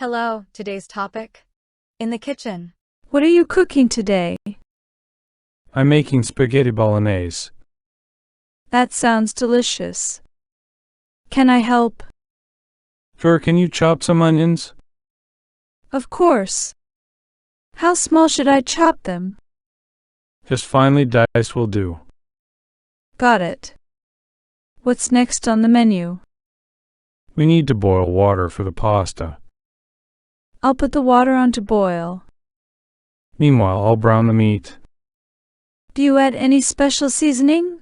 Hello, today's topic? In the kitchen. What are you cooking today? I'm making spaghetti bolognese. That sounds delicious. Can I help? Sure, can you chop some onions? Of course. How small should I chop them? Just finely diced will do. Got it. What's next on the menu? We need to boil water for the pasta. I'll put the water on to boil. Meanwhile, I'll brown the meat. Do you add any special seasoning?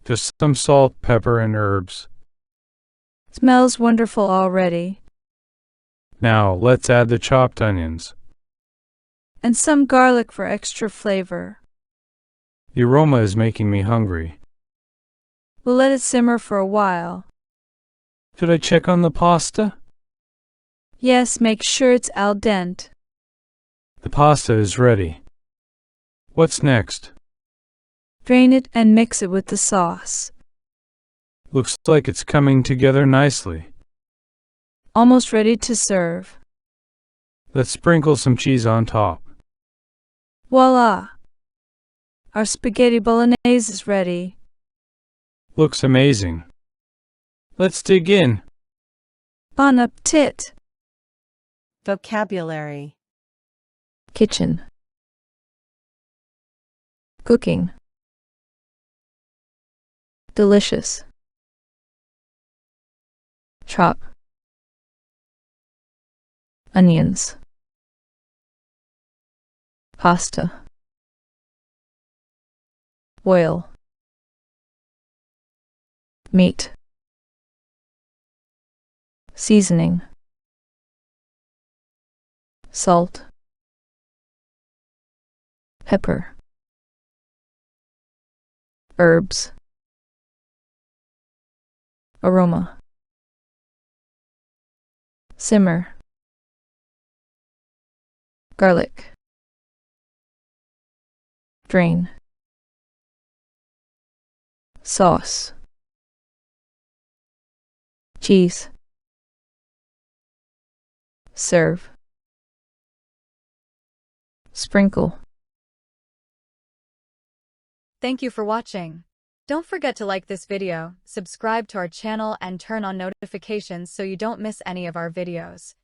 Just some salt, pepper, and herbs. Smells wonderful already. Now, let's add the chopped onions. And some garlic for extra flavor. The aroma is making me hungry. We'll let it simmer for a while. Should I check on the pasta? Yes, make sure it's al dente. The pasta is ready. What's next? Drain it and mix it with the sauce. Looks like it's coming together nicely. Almost ready to serve. Let's sprinkle some cheese on top. Voila! Our spaghetti bolognese is ready. Looks amazing. Let's dig in. Bon appetit! Vocabulary. Kitchen. Cooking. Delicious. Chop. Onions. Pasta. Boil. Meat. Seasoning. Salt. Pepper. Herbs. Aroma. Simmer. Garlic. Drain. Sauce. Cheese. Serve. Sprinkle. Thank you for watching. Don't forget to like this video, subscribe to our channel and turn on notifications so you don't miss any of our videos.